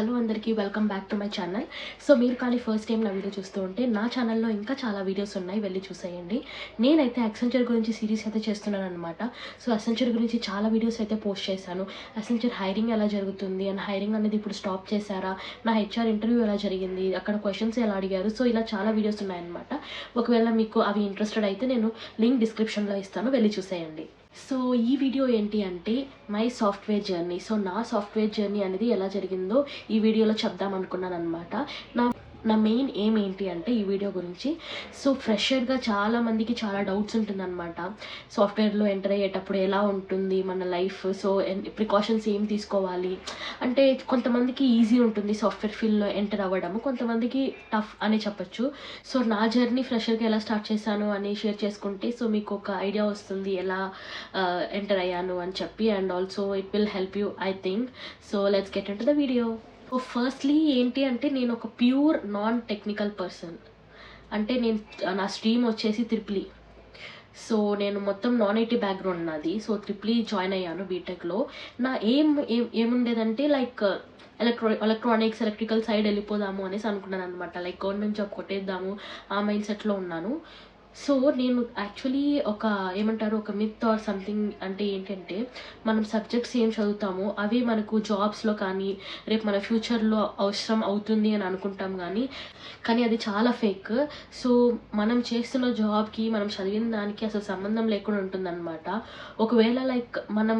Hello అందరికీ welcome back to my channel. So మీరు కానీ ఫస్ట్ టైం నా వీడియో చూస్తూ ఉంటే నా ఛానల్లో ఇంకా చాలా వీడియోస్ ఉన్నాయి, వెళ్ళి చూసేయండి. నేనైతే అక్సెంచర్ గురించి సిరీస్ అయితే చేస్తున్నాను అనమాట. సో అక్సెంచర్ గురించి చాలా వీడియోస్ అయితే పోస్ట్ చేశాను. అక్సెంచర్ హైరింగ్ ఎలా జరుగుతుంది అండ్ హైరింగ్ అనేది ఇప్పుడు స్టాప్ చేశారా, నా హెచ్ఆర్ ఇంటర్వ్యూ ఎలా జరిగింది, అక్కడ క్వశ్చన్స్ ఎలా అడిగారు, సో ఇలా చాలా వీడియోస్ ఉన్నాయన్నమాట. ఒకవేళ మీకు అవి ఇంట్రెస్టెడ్ అయితే నేను లింక్ డిస్క్రిప్షన్లో ఇస్తాను, వెళ్ళి చూసేయండి. సో ఈ వీడియో ఏంటి అంటే మై సాఫ్ట్వేర్ జర్నీ. సో నా సాఫ్ట్వేర్ జర్నీ అనేది ఎలా జరిగిందో ఈ వీడియోలో చెప్దాం అనుకున్నాను అనమాట. నా మెయిన్ ఏం ఏంటి అంటే ఈ వీడియో గురించి, సో ఫ్రెషర్గా చాలామందికి చాలా డౌట్స్ ఉంటుందన్నమాట. సాఫ్ట్వేర్లో ఎంటర్ అయ్యేటప్పుడు ఎలా ఉంటుంది మన లైఫ్, సో ప్రికాషన్స్ ఏం తీసుకోవాలి అంటే కొంతమందికి ఈజీ ఉంటుంది సాఫ్ట్వేర్ ఫీల్డ్లో ఎంటర్ అవ్వడము, కొంతమందికి టఫ్ అని చెప్పచ్చు. సో నా జర్నీ ఫ్రెషర్గా ఎలా స్టార్ట్ చేశాను అని షేర్ చేసుకుంటే సో మీకు ఒక ఐడియా వస్తుంది ఎలా ఎంటర్ అయ్యాను అని చెప్పి, and also it will help you I think. So let's get in to the video. So firstly ఏంటి అంటే నేను ఒక ప్యూర్ నాన్ టెక్నికల్ పర్సన్. అంటే నా స్ట్రీమ్ వచ్చేసి త్రిప్లీ. సో నేను మొత్తం నాన్ ఐటీ బ్యాక్గ్రౌండ్ నాది. సో త్రిప్లీ జాయిన్ అయ్యాను బీటెక్లో. నా ఏముండేదంటే లైక్ ఎలక్ట్రానిక్స్ ఎలక్ట్రికల్ సైడ్ వెళ్ళిపోదాము అనేసి అనుకున్నాను అనమాట. లైక్ గవర్నమెంట్ జాబ్ కొట్టేద్దాము ఆ మైండ్ సెట్లో ఉన్నాను. సో నేను యాక్చువల్లీ ఒక మిత్ ఆర్ సంథింగ్ అంటే ఏంటంటే మనం సబ్జెక్ట్స్ ఏం చదువుతామో అవి మనకు జాబ్స్లో కానీ రేపు మన ఫ్యూచర్లో అవసరం అవుతుంది అని అనుకుంటాం, కానీ అది చాలా ఫేక్. సో మనం చేస్తున్న జాబ్కి మనం చదివిన దానికి అసలు సంబంధం లేకుండా ఉంటుందన్నమాట. ఒకవేళ లైక్ మనం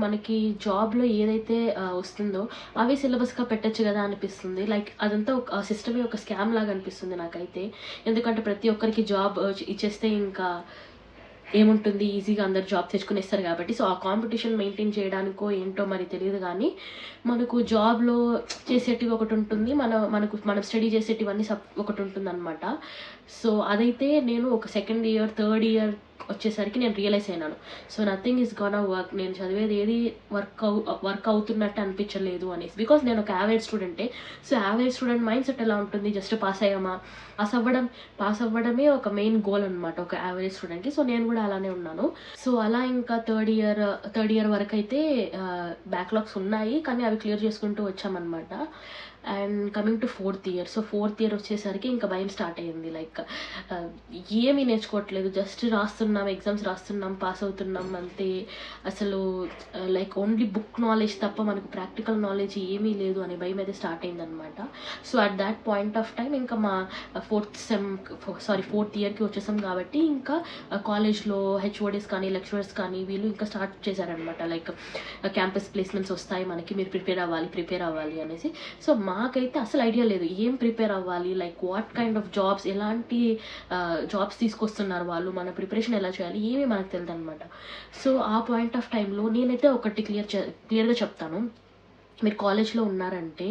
మనకి జాబ్లో ఏదైతే వస్తుందో అవి సిలబస్గా పెట్టచ్చు కదా అనిపిస్తుంది. లైక్ అదంతా ఒక సిస్టమే ఒక స్కామ్ లాగా అనిపిస్తుంది నాకైతే. ఎందుకంటే ప్రతి ఒక్కరికి జాబ్ ఇచ్చేస్తే ఇంకా ఏముంటుంది, ఈజీగా అందరు జాబ్ తెచ్చుకునేస్తారు కాబట్టి. సో ఆ కాంపిటీషన్ మెయింటైన్ చేయడానికో ఏంటో మరి తెలియదు, కానీ మనకు జాబ్లో చేసేటివి ఒకటి ఉంటుంది, మనం స్టడీ చేసేటివన్నీ ఒకటి ఉంటుంది అనమాట. సో అదైతే నేను ఒక సెకండ్ ఇయర్ థర్డ్ ఇయర్ వచ్చేసరికి నేను రియలైజ్ అయినాను. So nothing is gonna work, నేను చదివేది ఏది వర్క్ అవుతున్నట్టు అనిపించలేదు అనేసి. బికాస్ నేను ఒక యావరేజ్ స్టూడెంటే. So average student mind set ఎలా ఉంటుంది, జస్ట్ పాస్ అయ్యామా, పాస్ అవ్వడమే ఒక మెయిన్ గోల్ అనమాట ఒక యావరేజ్ స్టూడెంట్కి. సో నేను కూడా అలానే ఉన్నాను. సో అలా ఇంకా థర్డ్ ఇయర్ వరకు అయితే బ్యాక్లాగ్స్ ఉన్నాయి, కానీ అవి క్లియర్ చేసుకుంటూ వచ్చామన్నమాట. And coming to fourth year. So fourth year వచ్చేసరికి ఇంకా భయం స్టార్ట్ అయ్యింది. లైక్ ఏమీ నేర్చుకోవట్లేదు, జస్ట్ ఎగ్జామ్స్ రాస్తున్నాం, పాస్ అవుతున్నాం అంతే. అసలు లైక్ ఓన్లీ బుక్ నాలెడ్జ్ తప్ప మనకు ప్రాక్టికల్ నాలెడ్జ్ ఏమీ లేదు అనే భయం అయితే స్టార్ట్ అయిందనమాట. So at that point of time ఇంకా మా ఫోర్త్ ఇయర్కి వచ్చేసాం కాబట్టి ఇంకా కాలేజ్లో హెచ్ఓడీస్ కానీ లెక్చరర్స్ కానీ వీళ్ళు ఇంకా స్టార్ట్ చేశారనమాట. లైక్ క్యాంపస్ ప్లేస్మెంట్స్ వస్తాయి మనకి, మీరు ప్రిపేర్ అవ్వాలి అనేసి. సో మాకైతే అసలు ఐడియా లేదు ఏం ప్రిపేర్ అవ్వాలి, like what kind of jobs, ఎలాంటి జాబ్స్ తీసుకొస్తున్నారు వాళ్ళు, మన ప్రిపరేషన్ ఎలా చేయాలి, ఏమీ మనకు తెలియదు అనమాట. సో ఆ పాయింట్ ఆఫ్ టైంలో నేనైతే ఒకటి క్లియర్గా చెప్తాను. మీరు కాలేజ్లో ఉన్నారంటే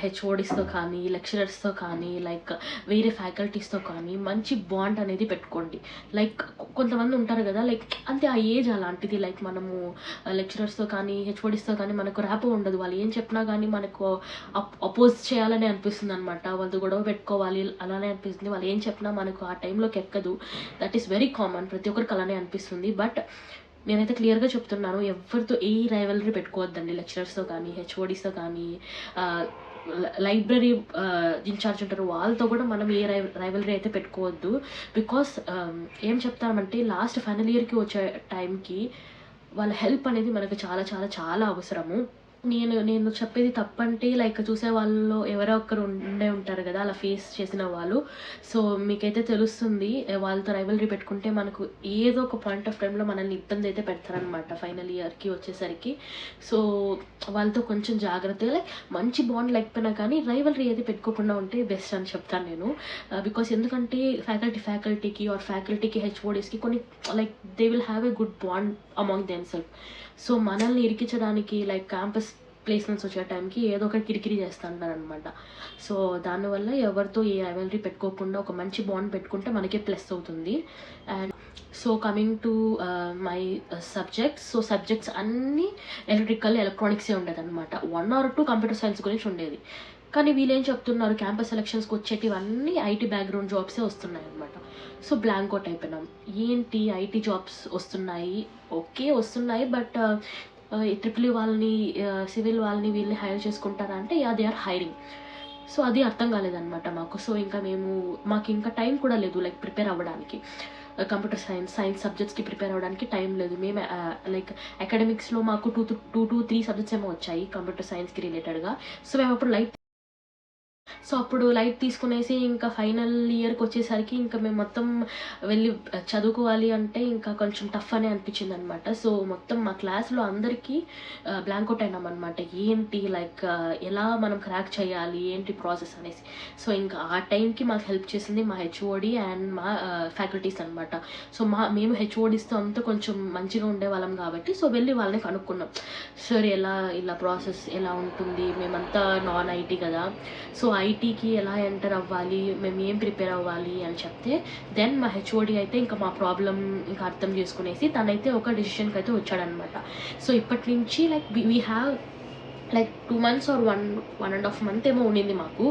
హెచ్ఓడీస్తో కానీ లెక్చరర్స్తో కానీ లైక్ వేరే ఫ్యాకల్టీస్తో కానీ మంచి బాండ్ అనేది పెట్టుకోండి. లైక్ కొంతమంది ఉంటారు కదా, లైక్ అంతే ఆ ఏజ్ అలాంటిది. లైక్ మనము లెక్చరర్స్తో కానీ హెచ్ఓడీస్తో కానీ మనకు ర్యాపో ఉండదు. వాళ్ళు ఏం చెప్పినా కానీ మనకు అపోజ్ చేయాలని అనిపిస్తుంది అనమాట. వాళ్ళతో గొడవ పెట్టుకోవాలి అలానే అనిపిస్తుంది. వాళ్ళు ఏం చెప్పినా మనకు ఆ టైంలోకి ఎక్కదు. దట్ ఈస్ వెరీ కామన్, ప్రతి ఒక్కరికి అలానే అనిపిస్తుంది. బట్ నేనైతే క్లియర్గా చెప్తున్నాను, ఎవరితో ఏ రైవలరీ పెట్టుకోవద్దండి. లెక్చరర్స్తో కానీ హెచ్ఓడీస్తో కానీ లైబ్రరీ ఇన్ఛార్జ్ ఉంటారు వాళ్ళతో కూడా మనం ఏ రైవలరీ అయితే పెట్టుకోవద్దు. బికాస్ ఏం చెప్తామంటే లాస్ట్ ఫైనల్ ఇయర్కి వచ్చే టైంకి వాళ్ళ హెల్ప్ అనేది మనకు చాలా చాలా చాలా అవసరము. నేను చెప్పేది తప్పంటే లైక్ చూసే వాళ్ళలో ఎవరో ఒకరు ఉండే ఉంటారు కదా అలా ఫేస్ చేసిన వాళ్ళు. సో మీకైతే తెలుస్తుంది, వాళ్ళతో రైవలరీ పెట్టుకుంటే మనకు ఏదో ఒక పాయింట్ ఆఫ్ టైంలో మనల్ని ఇబ్బంది అయితే పెడతారనమాట ఫైనల్ ఇయర్కి వచ్చేసరికి. సో వాళ్ళతో కొంచెం జాగ్రత్తగా, లైక్ మంచి బాండ్ లేకపోయినా కానీ రైవలరీ అయితే పెట్టుకోకుండా ఉంటే బెస్ట్ అని చెప్తాను నేను. బికాస్ ఎందుకంటే ఫ్యాకల్టీకి ఆర్ ఫ్యాకల్టీకి హెచ్ఓడీస్కి కొన్ని like they will have a good bond among them self. So మనల్ని ఇరికించడానికి లైక్ క్యాంపస్ ప్లేస్మెంట్స్ వచ్చే టైంకి ఏదో ఒకటి కిరికిరి చేస్తుంటారు అనమాట. సో దానివల్ల ఎవరితో ఏ రైవలరీ పెట్టుకోకుండా ఒక మంచి బాండ్ పెట్టుకుంటే మనకే ప్లస్ అవుతుంది. And so coming to my subjects. So subjects అన్నీ ఎలక్ట్రానిక్సే ఉండేది అనమాట. 1 or 2 కంప్యూటర్ సైన్స్ గురించి ఉండేది. కానీ వీళ్ళేం చెప్తున్నారు, క్యాంపస్ సెలక్షన్స్కి వచ్చేటివన్నీ ఐటీ బ్యాక్గ్రౌండ్ జాబ్సే వస్తున్నాయి అనమాట. సో బ్లాంక్ అవుట్ అయిపోయినాం. ఏంటి ఐటీ జాబ్స్ వస్తున్నాయి, ఓకే వస్తున్నాయి, బట్ ట్రిపుల్ ఈ వాళ్ళని సివిల్ వాళ్ళని వీళ్ళని హైర్ చేసుకుంటారా అంటే దే ఆర్ హైరింగ్. సో అది అర్థం కాలేదనమాట మాకు. సో ఇంకా మాకు ఇంకా టైం కూడా లేదు లైక్ ప్రిపేర్ అవ్వడానికి, కంప్యూటర్ సైన్స్ సబ్జెక్ట్స్కి ప్రిపేర్ అవ్వడానికి టైం లేదు. మేము లైక్ అకాడమిక్స్లో మాకు 2 to 3 సబ్జెక్ట్స్ ఏమో వచ్చాయి కంప్యూటర్ సైన్స్కి రిలేటెడ్గా. సో మేము అప్పుడు లైట్ తీసుకునేసి ఇంకా ఫైనల్ ఇయర్కి వచ్చేసరికి ఇంకా మేము మొత్తం వెళ్ళి చదువుకోవాలి అంటే ఇంకా కొంచెం టఫ్ అని అనిపించింది అనమాట. సో మొత్తం మా క్లాస్లో అందరికీ బ్లాంక్అవుట్ అయినామన్నమాట, ఏంటి లైక్ ఎలా మనం క్రాక్ చేయాలి ఏంటి ప్రాసెస్ అనేసి. సో ఇంకా ఆ టైంకి మాకు హెల్ప్ చేసింది మా హెచ్ఓడి అండ్ మా ఫ్యాకల్టీస్ అనమాట. సో మేము హెచ్ఓడిస్తో అంతా కొంచెం మంచిగా ఉండేవాళ్ళం కాబట్టి సో వెళ్ళి వాళ్ళని కనుక్కున్నాం, సార్ ఇలా ప్రాసెస్ ఎలా ఉంటుంది, మేమంతా నాన్ ఐటీ కదా, సో ఐటీకి ఎలా ఎంటర్ అవ్వాలి, మేము ఏం ప్రిపేర్ అవ్వాలి అని చెప్తే దెన్ మా హెచ్ఓడి అయితే ఇంకా మా ప్రాబ్లం ఇంకా అర్థం చేసుకునేసి తనైతే ఒక డెసిషన్కి అయితే వచ్చాడనమాట. సో ఇప్పటి నుంచి like we have like 2 months or 1.5 month ఏమో ఉండింది మాకు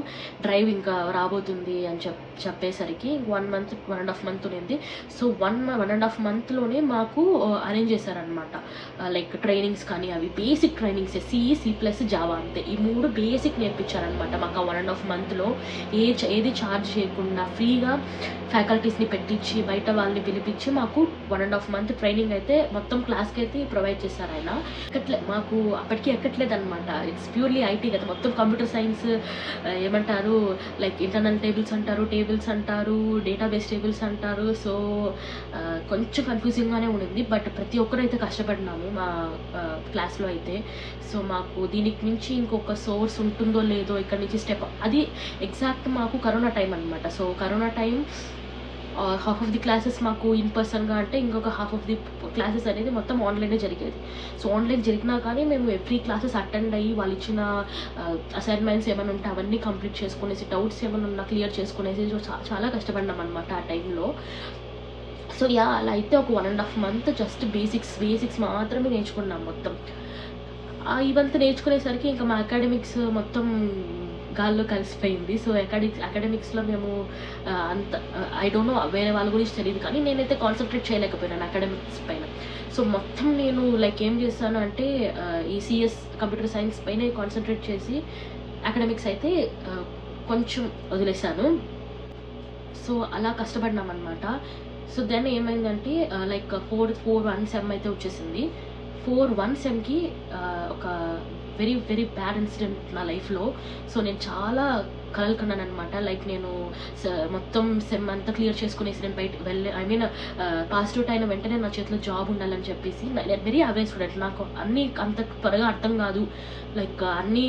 డ్రైవ్ ఇంకా రాబోతుంది అని చెప్పేసరికి 1.5 month ఉండింది. సో 1.5 monthలోనే మాకు అరేంజ్ చేశారనమాట లైక్ ట్రైనింగ్స్ కానీ అవి బేసిక్ ట్రైనింగ్స్ C++ జావా అంతే, ఈ 3 బేసిక్ నేర్పించారనమాట మాకు ఆ 1.5 monthలో. ఏది ఛార్జ్ చేయకుండా ఫ్రీగా ఫ్యాకల్టీస్ని పెట్టించి బయట వాళ్ళని పిలిపించి మాకు 1.5 month ట్రైనింగ్ అయితే మొత్తం క్లాస్కి అయితే ప్రొవైడ్ చేశారు ఆయన. మాకు అప్పటికి ఎక్కట్లేదు అనమాట, ఇట్స్ ప్యూర్లీ ఐటీ కదా, మొత్తం కంప్యూటర్ సైన్స్ ఏమంటారు లైక్ ఇంటర్నల్ టేబుల్స్ అంటారు డేటాబేస్ టేబుల్స్ అంటారు. సో కొంచెం కన్ఫ్యూజింగ్గానే ఉండింది, బట్ ప్రతి ఒక్కరు అయితే కష్టపడినాము మా క్లాస్లో అయితే. సో మాకు దీనికి మించి ఇంకొక సోర్స్ ఉంటుందో లేదో ఇక్కడ నుంచి స్టెప్, అది ఎగ్జాక్ట్ మాకు కరోనా టైం అనమాట. So corona time half of the classes మాకు ఇన్ పర్సన్గా అంటే ఇంకొక హాఫ్ ఆఫ్ ది క్లాసెస్ అనేది మొత్తం ఆన్లైనే జరిగేది. సో ఆన్లైన్ జరిగినా కానీ మేము ఎవ్రీ క్లాసెస్ అటెండ్ అయ్యి వాళ్ళు ఇచ్చిన అసైన్మెంట్స్ ఏమైనా ఉంటే అవన్నీ కంప్లీట్ చేసుకునేసి, డౌట్స్ ఏమైనా ఉన్నా క్లియర్ చేసుకునేసి చాలా కష్టపడినాం అనమాట ఆ టైంలో. సో అలా అయితే ఒక 1.5 month జస్ట్ బేసిక్స్ మాత్రమే నేర్చుకున్నాం మొత్తం. ఇవంతా నేర్చుకునేసరికి ఇంకా మా అకాడమిక్స్ మొత్తం గాల్లో కలిసిపోయింది. సో అకాడమిక్స్లో మేము అంత ఐ డోంట్ నో వేరే వాళ్ళ గురించి తెలియదు, కానీ నేనైతే కాన్సన్ట్రేట్ చేయలేకపోయినాను అకాడమిక్స్ పైన. సో మొత్తం నేను లైక్ ఏం చేస్తాను అంటే ఈ CS కంప్యూటర్ సైన్స్ పైన కాన్సన్ట్రేట్ చేసి అకాడమిక్స్ అయితే కొంచెం వదిలేశాను. సో అలా కష్టపడినాం అనమాట. సో దెన్ ఏమైందంటే లైక్ 4-1 సెమ్ అయితే వచ్చేసింది. 4-1 సెమ్కి ఒక వెరీ వెరీ బ్యాడ్ ఇన్సిడెంట్ నా లైఫ్లో. సో నేను చాలా కలలు కన్నాను అనమాట. లైక్ నేను మొత్తం సెమ్ అంతా క్లియర్ చేసుకునేసి నేను బయట పాస్ అవుట్ అయిన వెంటనే నా చేతిలో జాబ్ ఉండాలని చెప్పేసి నేను వెరీ అవేర్ స్టూడెంట్, నాకు అన్నీ అంత త్వరగా అర్థం కాదు, లైక్ అన్నీ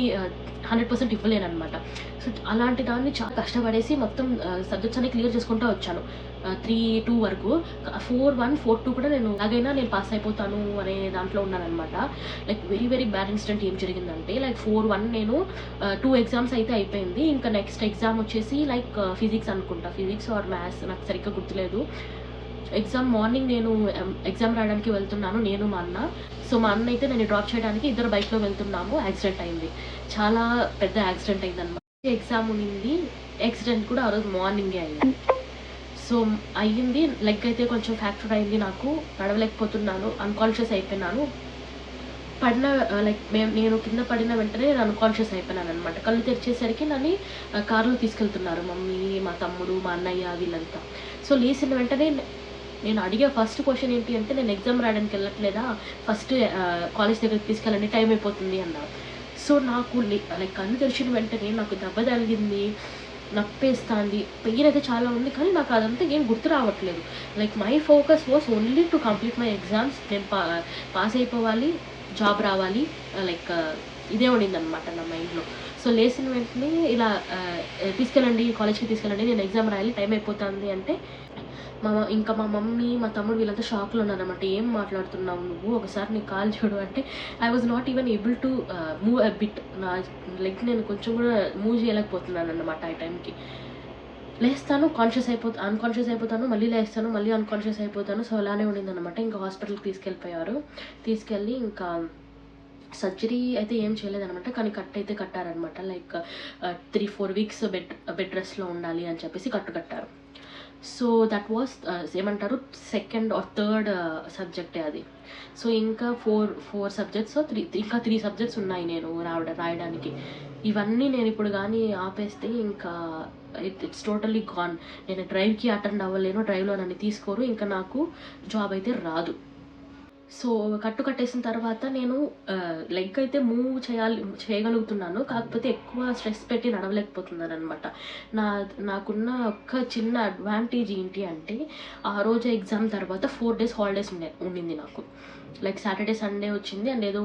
100% ఇవ్వలేను అనమాట. సో అలాంటి దాన్ని చాలా కష్టపడేసి మొత్తం సబ్జెక్ట్స్ అన్ని క్లియర్ చేసుకుంటూ వచ్చాను 3-2 వరకు. 4-1 4-2 కూడా నేను ఎలాగైనా నేను పాస్ అయిపోతాను అనే దాంట్లో ఉన్నానమాట. Like very very bad incident ఏం జరిగిందంటే లైక్ 4-1 నేను 2 ఎగ్జామ్స్ అయితే అయిపోయింది. ఇంకా నెక్స్ట్ ఎగ్జామ్ వచ్చేసి లైక్ ఫిజిక్స్ అనుకుంటా, ఫిజిక్స్ ఆర్ మ్యాథ్స్ నాకు సరిగ్గా గుర్తులేదు. ఎగ్జామ్ మార్నింగ్ నేను ఎగ్జామ్ రాయడానికి వెళ్తున్నాను, నేను మా అన్న. సో మా అన్న అయితే నేను డ్రాప్ చేయడానికి ఇద్దరు బైక్లో వెళ్తున్నాము, యాక్సిడెంట్ అయింది, చాలా పెద్ద యాక్సిడెంట్ అయింది అనమాట. ఎగ్జామ్ ఉన్నింది, యాక్సిడెంట్ కూడా ఆ రోజు మార్నింగే అయింది. సో అయ్యింది, లెగ్ అయితే కొంచెం ఫ్రాక్చర్ అయింది, నాకు నడవలేకపోతున్నాను, అన్కాన్షియస్ అయిపోయినాను. నేను కింద పడిన వెంటనే నేను అన్కాన్షియస్ అయిపోయినాను అనమాట. కళ్ళు తెరిచేసరికి నన్ను కారులో తీసుకెళ్తున్నారు మమ్మీ, మా తమ్ముడు, మా అన్నయ్య వీళ్ళంతా. సో లేచిన వెంటనే నేను అడిగే ఫస్ట్ క్వశ్చన్ ఏంటి అంటే, నేను ఎగ్జామ్ రాయడానికి వెళ్ళట్లేదా, ఫస్ట్ కాలేజ్ దగ్గరికి తీసుకెళ్ళండి, టైం అయిపోతుంది అన్నారు. సో నాకు లైక్ కళ్ళు తెరిచిన వెంటనే నాకు దెబ్బ తగిలింది, నొప్పేస్తుంది, పెయిన్ అయితే చాలా ఉంది, కానీ నాకు అదంతా ఏం గుర్తు రావట్లేదు. Like my focus was only to complete my exams, నేను పాస్ అయిపోవాలి, జాబ్ రావాలి, లైక్ ఇదే ఉండింది అనమాట నా మైండ్లో. సో లేచిన వెంటనే ఇలా తీసుకెళ్ళండి, కాలేజ్కి తీసుకెళ్ళండి, నేను ఎగ్జామ్ రాయాలి, టైం అయిపోతుంది అంటే ఇంకా మా మమ్మీ, మా తమ్ముడు వీళ్ళంతా షాక్లో ఉన్నారన్నమాట. ఏం మాట్లాడుతున్నావు నువ్వు, ఒకసారి నీ కాల్ చూడు అంటే I was not even able to move a bit. నా లెగ్ నేను కొంచెం కూడా మూవ్ చేయలేకపోతున్నాను అన్నమాట. ఆ టైంకి లేస్తాను, అన్కాన్షియస్ అయిపోతాను, మళ్ళీ లేస్తాను, మళ్ళీ అన్కాన్షియస్ అయిపోతాను. సో అలానే ఉండిందన్నమాట. ఇంకా హాస్పిటల్కి తీసుకెళ్ళి ఇంకా సర్జరీ అయితే ఏం చేయలేదనమాట, కానీ కట్ అయితే కట్టారనమాట. లైక్ 3-4 వీక్స్ బెడ్ రెస్ట్లో ఉండాలి అని చెప్పేసి కట్టారు. సో దట్ వాస్ ఏమంటారు సెకండ్ ఆర్ థర్డ్ సబ్జెక్టే అది. సో ఇంకా ఫోర్ సబ్జెక్ట్స్, ఇంకా 3 సబ్జెక్ట్స్ ఉన్నాయి నేను రాయడానికి. ఇవన్నీ నేను ఇప్పుడు కానీ ఆపేస్తే ఇంకా ఇట్స్ టోటల్లీ గాన్. నేను డ్రైవ్కి అటెండ్ అవ్వలేను, డ్రైవ్లో నన్ను తీసుకోరు, ఇంకా నాకు జాబ్ అయితే రాదు. సో కట్టేసిన తర్వాత నేను లెగ్ అయితే మూవ్ చేయగలుగుతున్నాను, కాకపోతే ఎక్కువ స్ట్రెస్ పెట్టి నడవలేకపోతున్నాను అనమాట. నాకున్న ఒక్క చిన్న అడ్వాంటేజ్ ఏంటి అంటే, ఆ రోజు ఎగ్జామ్ తర్వాత 4 days హాలిడేస్ ఉండింది నాకు. లైక్ సాటర్డే సండే వచ్చింది అండ్ ఏదో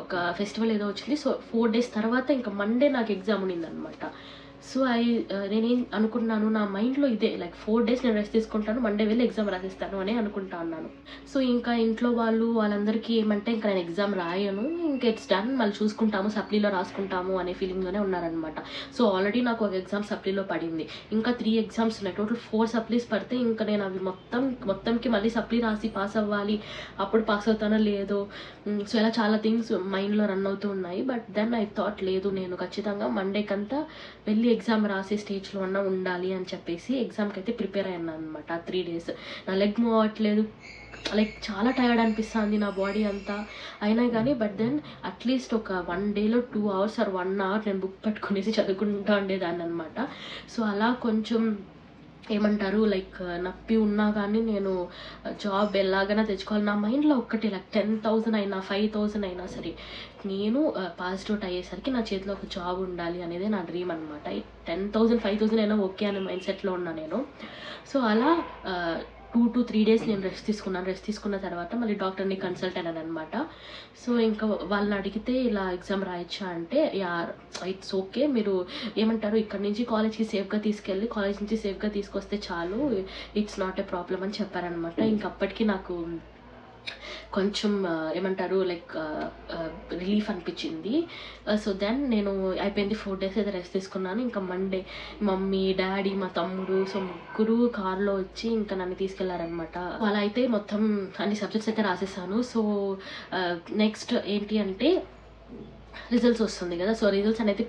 ఒక ఫెస్టివల్ ఏదో వచ్చింది. సో 4 days తర్వాత ఇంకా మండే నాకు ఎగ్జామ్ ఉండింది అనమాట. సో నేనేం అనుకున్నాను, నా మైండ్లో ఇదే, లైక్ 4 days నేను రెస్ట్ తీసుకుంటాను, మండే వెళ్ళి ఎగ్జామ్ రాసిస్తాను అని అనుకుంటా ఉన్నాను. సో ఇంకా ఇంట్లో వాళ్ళందరికీ ఏమంటే, ఇంకా నేను ఎగ్జామ్ రాయను, ఇంకా ఇట్స్ డన్, మళ్ళీ చూసుకుంటాము, సప్లీలో రాసుకుంటాము అనే ఫీలింగ్లోనే ఉన్నారనమాట. సో ఆల్రెడీ నాకు ఒక ఎగ్జామ్ సప్లీలో పడింది, ఇంకా 3 ఎగ్జామ్స్ ఉన్నాయి, టోటల్ 4 సప్లీస్ పడితే ఇంకా నేను అవి మొత్తంకి మళ్ళీ సప్లీ రాసి పాస్ అవ్వాలి, అప్పుడు పాస్ అవుతానో లేదో. సో ఇలా చాలా థింగ్స్ మైండ్లో రన్ అవుతూ ఉన్నాయి. బట్ దెన్ ఐ థాట్, లేదు నేను ఖచ్చితంగా మండేకంతా వెళ్ళి ఎగ్జామ్ రాసే స్టేజ్లో అన్నా ఉండాలి అని చెప్పేసి ఎగ్జామ్కి అయితే ప్రిపేర్ అయ్యాను అనమాట. 3 days నా లెగ్ మూవ్ అవ్వట్లేదు, లైక్ చాలా టైర్డ్ అనిపిస్తుంది నా బాడీ అంతా అయినా కానీ. బట్ దెన్ అట్లీస్ట్ ఒక 1 dayలో 2 hours or 1 hour నేను బుక్ పట్టుకునేసి చదువుకుంటూ ఉండేదాన్ని అనమాట. సో అలా కొంచెం ఏమంటారు, లైక్ నొప్పి ఉన్నా కానీ నేను జాబ్ ఎలాగైనా తెచ్చుకోవాలి. నా మైండ్లో ఒక్కటి, లైక్ 10,000 అయినా 5,000 అయినా సరే నేను పాస్ అవుట్ అయ్యేసరికి నా చేతిలో ఒక జాబ్ ఉండాలి అనేది నా డ్రీమ్ అనమాట. 10,000 5,000 అయినా ఓకే అనే మైండ్ సెట్లో ఉన్నా నేను. సో అలా 2 to 3 days నేను రెస్ట్ తీసుకున్న తర్వాత మళ్ళీ డాక్టర్ని కన్సల్ట్ అయ్యాను అనమాట. సో ఇంకా వాళ్ళని అడిగితే, ఇలా ఎగ్జామ్ రాయొచ్చా అంటే, ఇట్స్ ఓకే, మీరు ఏమంటారు ఇక్కడి నుంచి కాలేజ్కి సేఫ్గా తీసుకెళ్ళి కాలేజ్ నుంచి సేఫ్గా తీసుకొస్తే చాలు, ఇట్స్ నాట్ ఏ ప్రాబ్లం అని చెప్పారనమాట. ఇంకప్పటికీ నాకు కొంచెం ఏమంటారు, లైక్ రిలీఫ్ అనిపించింది. సో దెన్ నేను అయిపోయింది, 4 days అయితే రెస్ట్ తీసుకున్నాను. ఇంకా మండే మమ్మీ, డాడీ, మా తమ్ముడు, సో ముగ్గురు కార్లో వచ్చి ఇంకా నన్ను తీసుకెళ్లారనమాట. అలా అయితే మొత్తం అన్ని సబ్జెక్ట్స్ అయితే రాసేసాను. సో నెక్స్ట్ ఏంటి అంటే, రిజల్ట్స్ వస్తుంది కదా. సో రిజల్ట్స్ అనేది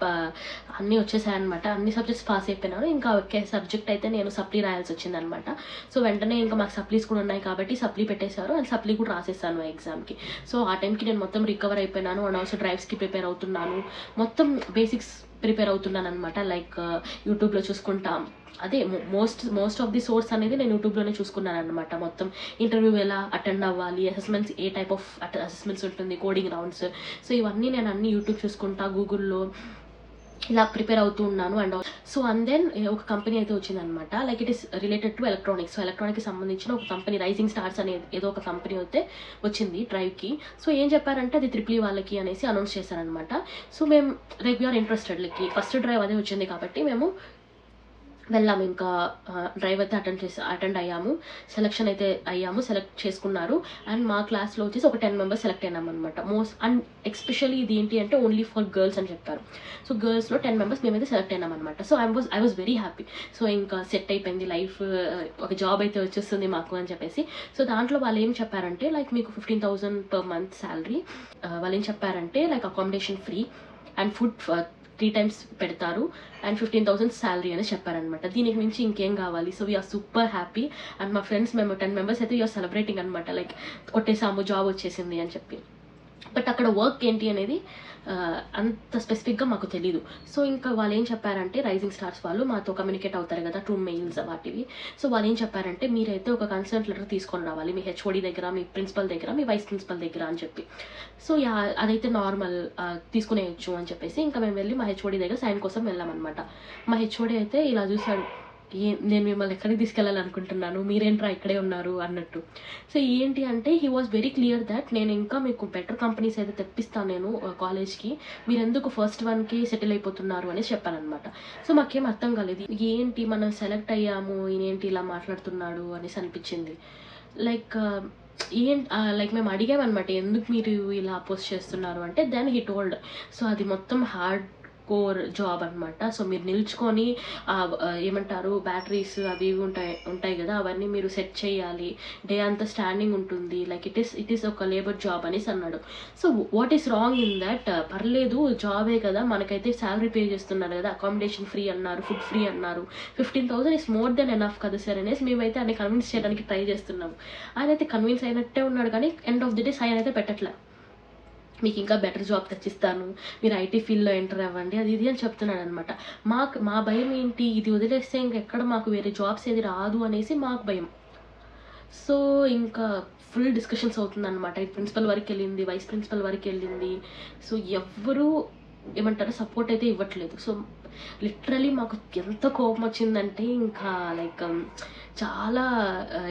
అన్నీ వచ్చేసాయన్నమాట, అన్ని సబ్జెక్ట్స్ పాస్ అయిపోయినాను. ఇంకా ఒకే సబ్జెక్ట్ అయితే నేను సప్లీ రాయాల్సి వచ్చిందనమాట. సో వెంటనే ఇంకా మాకు సప్లీస్ కూడా ఉన్నాయి కాబట్టి సప్లీ పెట్టేశారు, అండ్ సప్లీ కూడా రాసేసాను ఎగ్జామ్కి. సో ఆ టైంకి నేను మొత్తం రికవర్ అయిపోయినాను, అండ్ ఆల్సో డ్రైవ్స్కి ప్రిపేర్ అవుతున్నాను, మొత్తం బేసిక్స్ ప్రిపేర్ అవుతున్నాను అనమాట. లైక్ యూట్యూబ్లో చూసుకుంటాం, అదే మోస్ట్ ఆఫ్ ది సోర్స్ అనేది నేను యూట్యూబ్లోనే చూసుకున్నాను అనమాట. మొత్తం ఇంటర్వ్యూ ఎలా అటెండ్ అవ్వాలి, assessments A type of assessments ఉంటుంది, కోడింగ్ రౌండ్స్, సో ఇవన్నీ నేను అన్ని యూట్యూబ్ చూసుకుంటా, గూగుల్లో ఇలా ప్రిపేర్ అవుతూ ఉన్నాను. అండ్ దెన్ ఒక కంపెనీ అయితే వచ్చిందనమాట, like it is related to electronics. So ఎలక్ట్రానిక్కి సంబంధించిన ఒక కంపెనీ, రైజింగ్ స్టార్స్ అనే ఏదో ఒక కంపెనీ అయితే వచ్చింది డ్రైవ్కి. సో ఏం చెప్పారంటే, అది ట్రిపుల్ వాళ్ళకి అనేసి అనౌన్స్ చేశారనమాట. సో మేము like we are interested, like first drive అదే వచ్చింది కాబట్టి మేము వెళ్ళాము. ఇంకా డ్రైవ్ అయితే అటెండ్ అయ్యాము, సెలెక్షన్ అయితే అయ్యాము, సెలెక్ట్ చేసుకున్నారు. అండ్ మా క్లాస్లో వచ్చేసి ఒక 10 members సెలెక్ట్ అయినాం అనమాట. అండ్ ఎస్పెషల్లీ ఇది ఏంటి అంటే ఓన్లీ ఫర్ గర్ల్స్ అని చెప్పారు. సో గర్ల్స్లో 10 members మేమైతే సెలెక్ట్ అయినాం అనమాట. So I was very happy. So ఇంకా సెట్ అయిపోయింది లైఫ్, ఒక జాబ్ అయితే వచ్చేస్తుంది మాకు అని చెప్పేసి. సో దాంట్లో వాళ్ళు ఏం చెప్పారంటే, లైక్ మీకు 15,000 per month శాలరీ, వాళ్ళు ఏం చెప్పారంటే like accommodation free and food 3 times పెడతారు, అండ్ 15,000 శాలరీ అని చెప్పారనమాట. దీనికి మించి ఇంకేం కావాలి. So we are super happy. And మా ఫ్రెండ్స్ మేము 10 members అయితే వీఆర్ సెలబ్రేటింగ్ అనమాట, లైక్ కొట్టేసాము, జాబ్ వచ్చేసింది అని చెప్పి. బట్ అక్కడ వర్క్ ఏంటి అనేది అంత స్పెసిఫిక్గా మాకు తెలీదు. సో ఇంకా వాళ్ళు ఏం చెప్పారంటే, రైజింగ్ స్టార్స్ వాళ్ళు మాతో కమ్యూనికేట్ అవుతారు కదా, 2 mails వాటివి. సో వాళ్ళు ఏం చెప్పారంటే, మీరైతే ఒక కన్సర్ట్ లెటర్ తీసుకొని రావాలి, మీ హెచ్ఓడి దగ్గర, మీ ప్రిన్సిపల్ దగ్గర, మీ వైస్ ప్రిన్సిపల్ దగ్గర అని చెప్పి. సో అదైతే నార్మల్, తీసుకునేయచ్చు అని చెప్పేసి ఇంకా మేము వెళ్ళి మా హెచ్ఓడి దగ్గర సైన్ కోసం వెళ్ళామన్నమాట. మా హెచ్ఓడి అయితే ఇలా చూసాడు, నేను మిమ్మల్ని ఎక్కడికి తీసుకెళ్ళాలనుకుంటున్నాను, మీరేంట్రా ఇక్కడే ఉన్నారు అన్నట్టు. సో ఏంటి అంటే, he was very clear that నేను ఇంకా మీకు బెటర్ కంపెనీస్ అయితే తెప్పిస్తాను నేను కాలేజ్కి, మీరు ఎందుకు ఫస్ట్ 1కి సెటిల్ అయిపోతున్నారు అనేసి చెప్పానమాట. సో మాకేం అర్థం కాలేదు, ఏంటి మనం సెలెక్ట్ అయ్యాము, ఈయనేంటి ఇలా మాట్లాడుతున్నాడు అనేసి అనిపించింది. లైక్ మేము అడిగామన్నమాట, ఎందుకు మీరు ఇలా అపోజ్ చేస్తున్నారు అంటే, దెన్ హీ టోల్డ్. సో అది మొత్తం కోర్ జాబ్ అనమాట. సో మీరు నిల్చుకొని ఏమంటారు బ్యాటరీస్ అవి ఇవి ఉంటాయి కదా, అవన్నీ మీరు సెట్ చేయాలి, డే అంతా స్టాండింగ్ ఉంటుంది, లైక్ ఇట్ ఈస్ ఒక లేబర్ జాబ్ అనేసి అన్నాడు. So what is wrong in that? పర్లేదు జాబే కదా, మనకైతే శాలరీ పే చేస్తున్నారు కదా, అకామిడేషన్ ఫ్రీ అన్నారు, ఫుడ్ ఫ్రీ అన్నారు, 15,000 ఇస్ మోర్ దెన్ ఎనఫ్ కదా సార్ అనేసి మేమైతే ఆయన కన్విన్స్ చేయడానికి ట్రై చేస్తున్నాము. ఆయన అయితే కన్విన్స్ అయినట్టే ఉన్నాడు, కానీ end of the day sign అయితే పెట్టట్లే. మీకు ఇంకా బెటర్ జాబ్ తెచ్చిస్తాను, మీరు ఐటీ ఫీల్డ్లో ఎంటర్ అవ్వండి, అది ఇది అని చెప్తున్నాడు అనమాట. మా భయం ఏంటి, ఇది వదిలేస్తే ఇంకెక్కడ మాకు వేరే జాబ్స్ ఏది రాదు అనేసి మాకు భయం. సో ఇంకా ఫుల్ డిస్కషన్స్ అవుతుందన్నమాట. ఇది ప్రిన్సిపల్ వరకు వెళ్ళింది, వైస్ ప్రిన్సిపల్ వరకు వెళ్ళింది. సో ఎవ్వరూ ఏమంటారు సపోర్ట్ అయితే ఇవ్వట్లేదు. సో లిటరలీ మాకు ఎంత కోపం వచ్చిందంటే ఇంకా లైక్ చాలా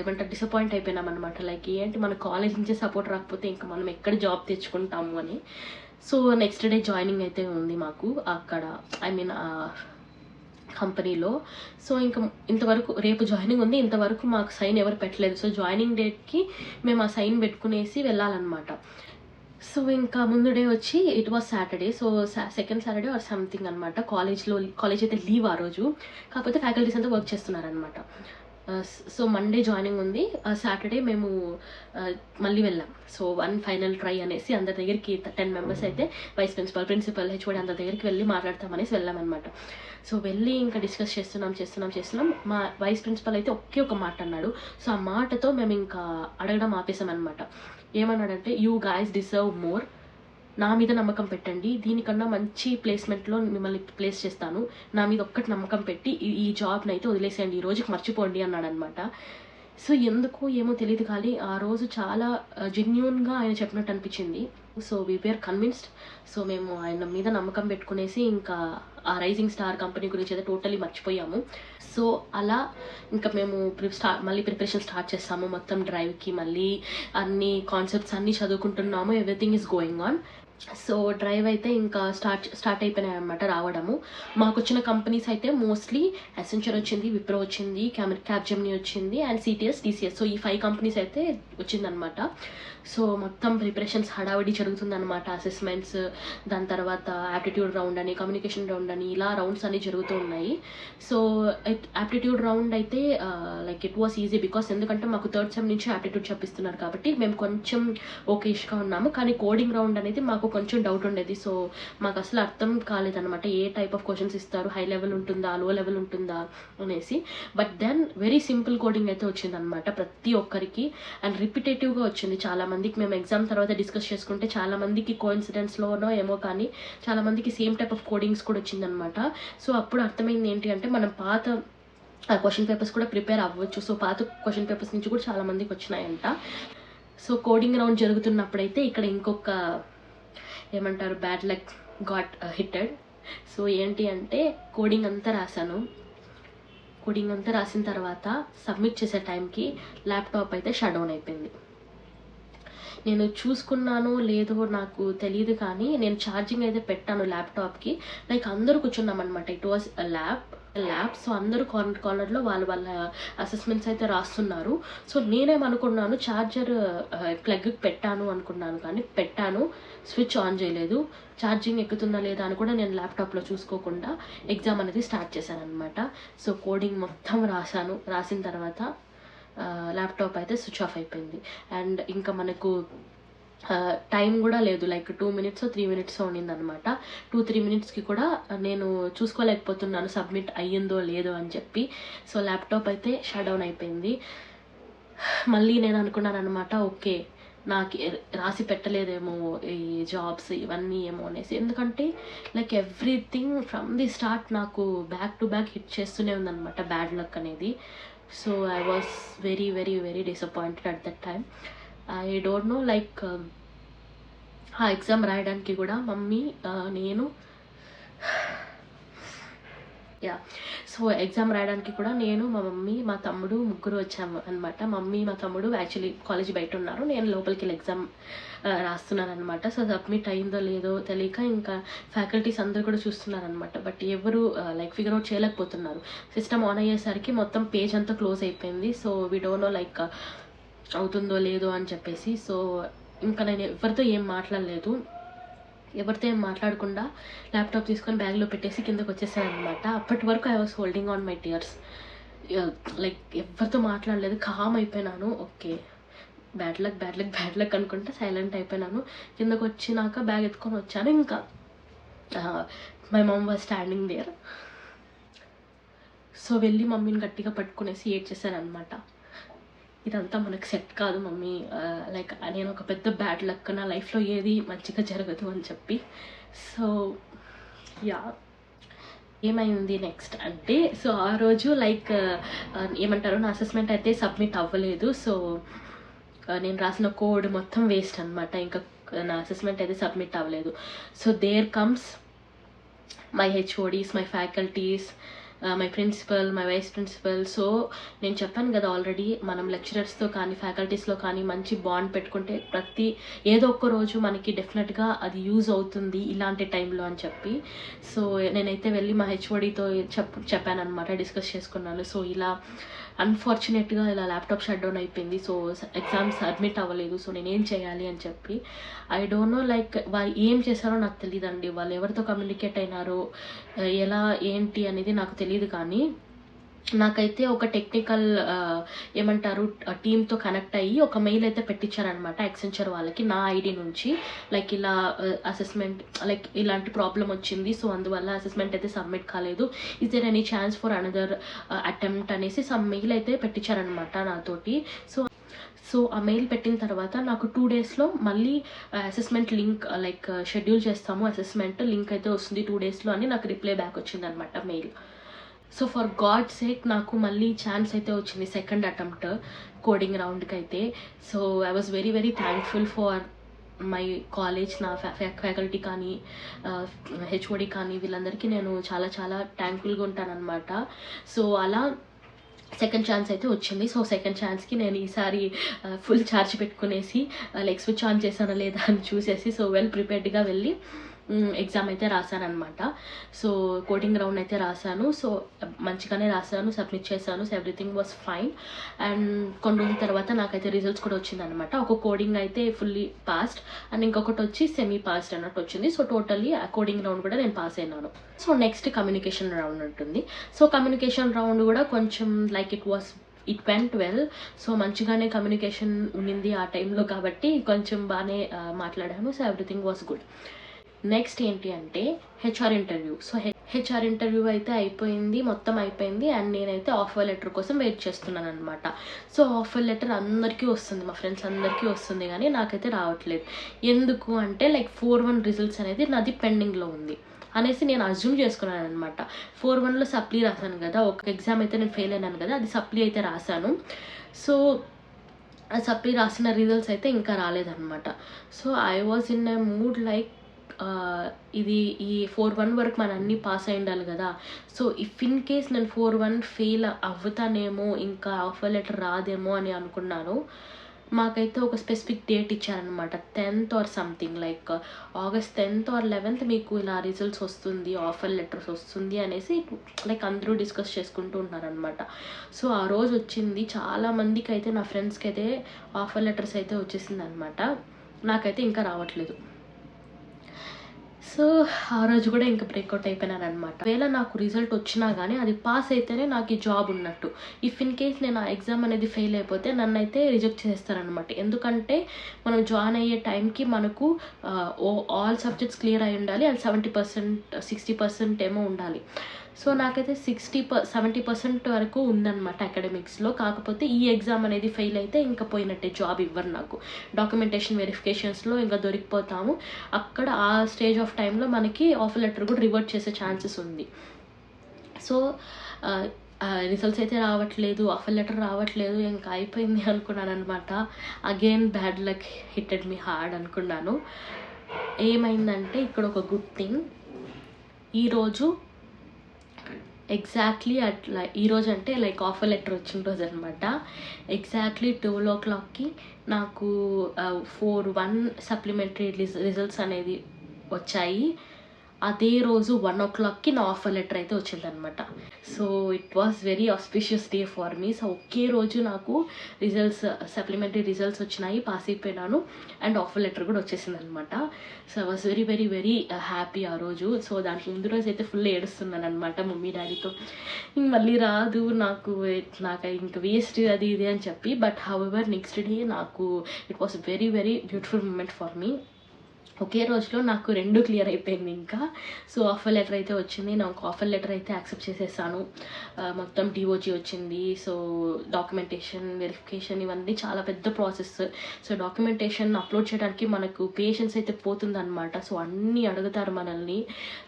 ఏమంటారు డిసప్పాయింట్ అయిపోయినాం అనమాట. లైక్ ఏంటి మన కాలేజ్ నుంచే సపోర్ట్ రాకపోతే ఇంకా మనం ఎక్కడ జాబ్ తెచ్చుకుంటాము అని. సో నెక్స్ట్ డే జాయినింగ్ అయితే ఉంది మాకు అక్కడ, ఐ మీన్ కంపెనీలో. సో ఇంకా ఇంతవరకు రేపు జాయినింగ్ ఉంది, ఇంతవరకు మాకు సైన్ ఎవరు పెట్టలేదు. సో జాయినింగ్ డేట్కి మేము ఆ సైన్ పెట్టుకునేసి వెళ్ళాలన్నమాట. సో ఇంకా ముందు డే వచ్చి it was Saturday. So second Saturday or something అనమాట. కాలేజ్ అయితే లీవ్ ఆ రోజు, కాకపోతే ఫ్యాకల్టీస్ అంతా వర్క్ చేస్తున్నారనమాట. సో మండే జాయినింగ్ ఉంది, సాటర్డే మేము మళ్ళీ వెళ్ళాం. సో వన్ ఫైనల్ ట్రై అనేసి అందరి దగ్గరికి 10 మెంబర్స్ అయితే వైస్ ప్రిన్సిపల్ హెచ్ఓడి అందరి దగ్గరికి వెళ్ళి మాట్లాడతామనేసి వెళ్ళామన్నమాట. సో వెళ్ళి ఇంకా డిస్కస్ చేస్తున్నాం. మా వైస్ ప్రిన్సిపల్ అయితే ఒకే ఒక మాట అన్నాడు. సో ఆ మాటతో మేము ఇంకా అడగడం ఆపేసామన్నమాట. ఏమన్నాడంటే, యూ గైస్ డిజర్వ్ మోర్, నా మీద నమ్మకం పెట్టండి, దీనికన్నా మంచి ప్లేస్మెంట్లో మిమ్మల్ని ప్లేస్ చేస్తాను, నా మీద ఒక్కటి నమ్మకం పెట్టి ఈ జాబ్ని అయితే వదిలేసేయండి, ఈ రోజుకి మర్చిపోండి అన్నాడు అనమాట. సో ఎందుకో ఏమో తెలియదు, కానీ ఆ రోజు చాలా జెన్యూన్గా ఆయన చెప్పినట్టు అనిపించింది. So we were convinced. So మేము ఆయన మీద నమ్మకం పెట్టుకునేసి ఇంకా ఆ రైజింగ్ స్టార్ కంపెనీ గురించి అయితే టోటలీ మర్చిపోయాము. సో అలా ఇంకా మేము మళ్ళీ ప్రిపరేషన్ స్టార్ట్ చేస్తాము. మొత్తం డ్రైవ్కి మళ్ళీ అన్ని కాన్సెప్ట్స్ అన్నీ చదువుకుంటున్నాము, everything is going on. So drive అయితే ఇంకా స్టార్ట్ అయిపోయినాయి అనమాట రావడము. మాకు వచ్చిన కంపెనీస్ అయితే మోస్ట్లీ అసెంచర్ వచ్చింది, విప్రో వచ్చింది, క్యాప్జెమినీ వచ్చింది అండ్ సిటిఎస్, టీసీఎస్. సో ఈ 5 కంపెనీస్ అయితే వచ్చిందనమాట. సో మొత్తం ప్రిపరేషన్స్ హడావిడి జరుగుతుందన్నమాట. అసెస్మెంట్స్, దాని తర్వాత యాప్టిట్యూడ్ రౌండ్ అని, కమ్యూనికేషన్ రౌండ్ అని, ఇలా రౌండ్స్ అన్నీ జరుగుతూ ఉన్నాయి. సో యాప్టిట్యూడ్ రౌండ్ అయితే like it was easy because ఎందుకంటే మాకు 3rd సెమ్ నుంచి యాప్టిట్యూడ్ చెప్పిస్తున్నారు కాబట్టి మేము కొంచెం ఓకేష్గా ఉన్నాము. కానీ కోడింగ్ రౌండ్ అనేది మాకు కొంచెం డౌట్ ఉండేది. సో మాకు అసలు అర్థం కాలేదన్నమాట, ఏ టైప్ ఆఫ్ క్వశ్చన్స్ ఇస్తారు, హై లెవెల్ ఉంటుందా, లో లెవెల్ ఉంటుందా అనేసి. But then very simple coding అయితే వచ్చిందనమాట ప్రతి ఒక్కరికి, అండ్ రిపిటేటివ్గా వచ్చింది. చాలా మందికి మేము ఎగ్జామ్ తర్వాత డిస్కస్ చేసుకుంటే చాలా మందికి కోఇన్సిడెన్స్లోనో ఏమో కానీ చాలా మందికి సేమ్ టైప్ ఆఫ్ కోడింగ్స్ కూడా వచ్చిందనమాట. సో అప్పుడు అర్థమైంది ఏంటి అంటే మనం పాత క్వశ్చన్ పేపర్స్ కూడా ప్రిపేర్ అవ్వచ్చు. సో పాత క్వశ్చన్ పేపర్స్ నుంచి కూడా చాలా మందికి వచ్చినాయంట. సో కోడింగ్ రౌండ్ జరుగుతున్నప్పుడైతే ఇక్కడ ఇంకొక ఏమంటారు bad luck got hitted. So ఏంటి అంటే కోడింగ్ అంతా రాసిన తర్వాత సబ్మిట్ చేసే టైంకి ల్యాప్టాప్ అయితే షట్ డౌన్ అయిపోయింది. నేను చూసుకున్నానో లేదో నాకు తెలియదు, కానీ నేను ఛార్జింగ్ అయితే పెట్టాను ల్యాప్టాప్కి. లైక్ అందరూ కూర్చున్నామన్నమాట, ఇట్ వాజ్ ల్యాబ్. సో అందరూ కార్నర్లో వాళ్ళ అసెస్మెంట్స్ అయితే రాస్తున్నారు. సో నేనేమనుకున్నాను ఛార్జర్ ప్లగ్కి పెట్టాను అనుకున్నాను, కానీ స్విచ్ ఆన్ చేయలేదు. ఛార్జింగ్ ఎక్కుతుందా లేదా అని కూడా నేను ల్యాప్టాప్లో చూసుకోకుండా ఎగ్జామ్ అనేది స్టార్ట్ చేశాను అనమాట. సో కోడింగ్ మొత్తం రాసిన తర్వాత ల్యాప్టాప్ అయితే స్విచ్ ఆఫ్ అయిపోయింది. అండ్ ఇంకా మనకు టైం కూడా లేదు, లైక్ 2 minutes 3 minutes ఉండిందనమాట. 2-3 minutesకి కూడా నేను చూసుకోలేకపోతున్నాను సబ్మిట్ అయ్యిందో లేదో అని చెప్పి. సో ల్యాప్టాప్ అయితే షట్ డౌన్ అయిపోయింది. మళ్ళీ నేను అనుకున్నాను అనమాట, ఓకే నాకు రాసి పెట్టలేదేమో ఈ జాబ్స్ ఇవన్నీ ఏమో అనేసి. ఎందుకంటే like everything from the start నాకు బ్యాక్ టు బ్యాక్ హిట్ చేస్తూనే ఉందన్నమాట బ్యాడ్ లక్ అనేది. So I was very very very disappointed at that time. I don't no like ఆ ఎగ్జామ్ రాయడానికి కూడా మమ్మీ నేను సో ఎగ్జామ్ రాయడానికి కూడా నేను, మా మమ్మీ, మా తమ్ముడు ముగ్గురు వచ్చాము అనమాట. మమ్మీ మా తమ్ముడు యాక్చువల్లీ కాలేజ్ బయట ఉన్నారు, నేను లోపలికి వెళ్ళి ఎగ్జామ్ రాస్తున్నాను అనమాట. సో సబ్మిట్ అయిందో లేదో తెలియక ఇంకా ఫ్యాకల్టీస్ అందరూ కూడా చూస్తున్నారనమాట. బట్ ఎవరు లైక్ ఫిగర్ అవుట్ చేయలేకపోతున్నారు. సిస్టమ్ ఆన్ అయ్యేసరికి మొత్తం పేజ్ అంతా క్లోజ్ అయిపోయింది. So we don't know like అవుతుందో లేదో అని చెప్పేసి. సో ఇంకా నేను ఎవరితో ఏం మాట్లాడలేదు. ఎవరితో ఏం మాట్లాడకుండా ల్యాప్టాప్ తీసుకొని బ్యాగ్లో పెట్టేసి కిందకి వచ్చేసాను అనమాట. అప్పటి వరకు I was holding on my tears. Like ఎవరితో మాట్లాడలేదు, కామ్ అయిపోయినాను. Okay, bad luck bad luck bad luck అనుకుంటే సైలెంట్ అయిపోయినాను. కిందకు వచ్చినాక బ్యాగ్ ఎత్తుకొని వచ్చాను. ఇంకా my mom was standing there. So వెళ్ళి మమ్మీని గట్టిగా పట్టుకునేసి ఏడ్చేసానమాట. ఇదంతా మనకు సెట్ కాదు మమ్మీ, లైక్ నేను ఒక పెద్ద బ్యాడ్ లక్, నా లైఫ్లో ఏది మంచిగా జరగదు అని చెప్పి. సో యా, ఏమైంది నెక్స్ట్ అంటే, సో ఆ రోజు లైక్ ఏమంటారు, నా అసెస్మెంట్ అయితే సబ్మిట్ అవ్వలేదు. సో నేను రాసిన కోడ్ మొత్తం వేస్ట్ అనమాట. ఇంకా నా అసెస్మెంట్ అయితే సబ్మిట్ అవ్వలేదు. So there comes my HODs, my faculties, my principal, my vice principal. So నేను చెప్పాను కదా ఆల్రెడీ, మనం లెక్చరర్స్తో కానీ ఫ్యాకల్టీస్లో కానీ మంచి బాండ్ పెట్టుకుంటే ఏదో ఒక్క రోజు మనకి డెఫినెట్గా అది యూజ్ అవుతుంది ఇలాంటి టైంలో అని చెప్పి. సో నేనైతే వెళ్ళి మా హెచ్ఓడితో చెప్పాను అనమాట, డిస్కస్ చేసుకున్నాను. సో ఇలా అన్ఫార్చునేట్గా ఇలా ల్యాప్టాప్ షట్ డౌన్ అయిపోయింది. సో ఎగ్జామ్స్ సబ్మిట్ అవ్వలేదు. సో నేనేం చేయాలి అని చెప్పి. ఐ డోంట్ నో, లైక్ వాళ్ళు ఏం చేశారో నాకు తెలియదండి, వాళ్ళు ఎవరితో కమ్యూనికేట్ అయినారో ఎలా ఏంటి అనేది నాకు తెలియదు. కానీ నాకైతే ఒక టెక్నికల్ ఏమంటారు టీమ్తో కనెక్ట్ అయ్యి ఒక మెయిల్ అయితే పెట్టించారనమాట యాక్సెంచర్ వాళ్ళకి, నా ఐడి నుంచి. లైక్ ఇలా అసెస్మెంట్, లైక్ ఇలాంటి ప్రాబ్లం వచ్చింది, సో అందువల్ల అసెస్మెంట్ అయితే సబ్మిట్ కాలేదు, is there any chance for another attempt అనేసి సమ్ మెయిల్ అయితే పెట్టించారనమాట నాతోటి. సో ఆ మెయిల్ పెట్టిన తర్వాత నాకు 2 daysలో మళ్ళీ అసెస్మెంట్ లింక్, లైక్ షెడ్యూల్ చేస్తాము అసెస్మెంట్ లింక్ అయితే వస్తుంది 2 daysలో అని నాకు రిప్లై బ్యాక్ వచ్చిందనమాట mail. So for God sake నాకు మళ్ళీ ఛాన్స్ అయితే వచ్చింది సెకండ్ అటెంప్ట్ కోడింగ్ రౌండ్కి అయితే. So I was very very thankful for my college, నా ఫ్యాకల్టీ కానీ హెచ్ఓడి కానీ వీళ్ళందరికీ నేను చాలా చాలా థ్యాంక్ఫుల్గా ఉంటానన్నమాట. సో అలా సెకండ్ ఛాన్స్ అయితే వచ్చింది. సో సెకండ్ ఛాన్స్కి నేను ఈసారి ఫుల్ ఛార్జ్ పెట్టుకునేసి లైక్ స్విచ్ ఆన్ చేశానో లేదా అని చూసేసి సో వెల్ ప్రిపేర్డ్గా వెళ్ళి ఎగ్జామ్ అయితే రాశాను అనమాట. సో కోడింగ్ రౌండ్ అయితే రాశాను. సో మంచిగానే రాశాను, సబ్మిట్ చేశాను. So everything was fine. And కొన్ని రోజుల తర్వాత నాకైతే రిజల్ట్స్ కూడా వచ్చిందనమాట. ఒక కోడింగ్ అయితే ఫుల్లీ పాస్డ్ అండ్ ఇంకొకటి వచ్చి సెమీ పాస్డ్ అన్నట్టు వచ్చింది. సో టోటల్లీ ఆ కోడింగ్ రౌండ్ కూడా నేను పాస్ అయినాను. సో నెక్స్ట్ కమ్యూనికేషన్ రౌండ్ ఉంటుంది. సో కమ్యూనికేషన్ రౌండ్ కూడా కొంచెం like it went well. So మంచిగానే కమ్యూనికేషన్ ఉండింది ఆ టైంలో కాబట్టి కొంచెం బాగానే మాట్లాడాను. So everything was good. Next ఏంటి అంటే HR interview. So HR interview అయితే అయిపోయింది, మొత్తం అయిపోయింది. అండ్ నేనైతే ఆఫర్ లెటర్ కోసం వెయిట్ చేస్తున్నాను అనమాట. సో ఆఫర్ లెటర్ అందరికీ వస్తుంది, మా ఫ్రెండ్స్ అందరికీ వస్తుంది, కానీ నాకైతే రావట్లేదు. ఎందుకు అంటే లైక్ 4-1 రిజల్ట్స్ అనేది నాది పెండింగ్లో ఉంది అనేసి నేను అజ్యూమ్ చేసుకున్నాను అనమాట. 4-1లో సప్లీ రాశాను కదా, ఒక ఎగ్జామ్ అయితే నేను ఫెయిల్ అయినాను కదా, అది సప్లీ అయితే రాశాను. సో ఆ సప్లీ రాసిన రిజల్ట్స్ అయితే ఇంకా రాలేదన్నమాట. So I was in a mood like ఇది ఈ 4-1 వరకు మన అన్నీ పాస్ అయి ఉండాలి కదా. సో ఇఫ్ ఇన్ కేస్ నేను 4-1 ఫెయిల్ అవ్వుతానేమో, ఇంకా ఆఫర్ లెటర్ రాదేమో అని అనుకున్నాను. మాకైతే ఒక స్పెసిఫిక్ డేట్ ఇచ్చారనమాట, 10th or something, like August 10th or 11th మీకు ఇలా రిజల్ట్స్ వస్తుంది, ఆఫర్ లెటర్స్ వస్తుంది అనేసి లైక్ అందరూ డిస్కస్ చేసుకుంటూ ఉన్నారనమాట. సో ఆ రోజు వచ్చింది, చాలామందికి అయితే నా ఫ్రెండ్స్కి అయితే ఆఫర్ లెటర్స్ అయితే వచ్చేసింది అనమాట. నాకైతే ఇంకా రావట్లేదు. సో ఆ రోజు కూడా ఇంకా బ్రేక్అవుట్ అయిపోయినాను అనమాట. ఒకవేళ నాకు రిజల్ట్ వచ్చినా కానీ అది పాస్ అయితేనే నాకు ఈ జాబ్ ఉన్నట్టు. ఇఫ్ ఇన్ కేస్ నేను ఆ ఎగ్జామ్ అనేది ఫెయిల్ అయిపోతే నన్ను అయితే రిజెక్ట్ చేస్తారనమాట. ఎందుకంటే మనం జాయిన్ అయ్యే టైంకి మనకు ఆల్ సబ్జెక్ట్స్ క్లియర్ అయి ఉండాలి, అది 70% 60% ఏమో ఉండాలి. సో నాకైతే 70% వరకు ఉందన్నమాట అకాడమిక్స్లో. కాకపోతే ఈ ఎగ్జామ్ అనేది ఫెయిల్ అయితే ఇంకా పోయినట్టే, జాబ్ ఇవ్వరు నాకు. డాక్యుమెంటేషన్ వెరిఫికేషన్స్లో ఇంకా దొరికిపోతాము. అక్కడ ఆ స్టేజ్ ఆఫ్ టైంలో మనకి ఆఫర్ లెటర్ కూడా రివర్ట్ చేసే ఛాన్సెస్ ఉంది. సో రిజల్ట్స్ అయితే రావట్లేదు, ఆఫర్ లెటర్ రావట్లేదు, ఇంకా అయిపోయింది అనుకున్నాను అనమాట. అగైన్ బ్యాడ్ లక్ హిట్టెడ్ మీ హార్డ్ అనుకున్నాను. ఏమైందంటే ఇక్కడ ఒక గుడ్ థింగ్, ఈరోజు ఎగ్జాక్ట్లీ అట్లా, ఈరోజు అంటే లైక్ ఆఫర్ లెటర్ వచ్చిన రోజు అనమాట. ఎగ్జాక్ట్లీ 12 o'clockకి నాకు 4-1 సప్లిమెంటరీ రిజల్ట్స్ అనేది వచ్చాయి. అదే రోజు 1 o'clockకి నా ఆఫర్ లెటర్ అయితే వచ్చిందనమాట. So it was very auspicious day for me. So ఒకే రోజు నాకు సప్లిమెంటరీ రిజల్ట్స్ వచ్చినాయి, పాస్ అయిపోయినాను, అండ్ ఆఫర్ లెటర్ కూడా వచ్చేసింది అనమాట. So I was very very very happy ఆ రోజు. సో దానికి ముందు రోజు అయితే ఫుల్ ఏడుస్తున్నాను అనమాట మమ్మీ డాడీతో, ఇంక మళ్ళీ రాదు నాకు ఇంక వేస్ట్ అది ఇది అని చెప్పి. బట్ హౌఎవర్ నెక్స్ట్ డే నాకు it was very very beautiful moment for me. ఒకే రోజులో నాకు 2 క్లియర్ అయిపోయింది ఇంకా. సో ఆఫర్ లెటర్ అయితే వచ్చింది, నాకు ఆఫర్ లెటర్ అయితే యాక్సెప్ట్ చేసేసాను. మొత్తం డిఓజీ వచ్చింది. సో డాక్యుమెంటేషన్, వెరిఫికేషన్ ఇవన్నీ చాలా పెద్ద ప్రాసెస్. సో డాక్యుమెంటేషన్ అప్లోడ్ చేయడానికి మనకు పేషెన్స్ అయితే పోతుందన్నమాట. సో అన్నీ అడుగుతారు మనల్ని.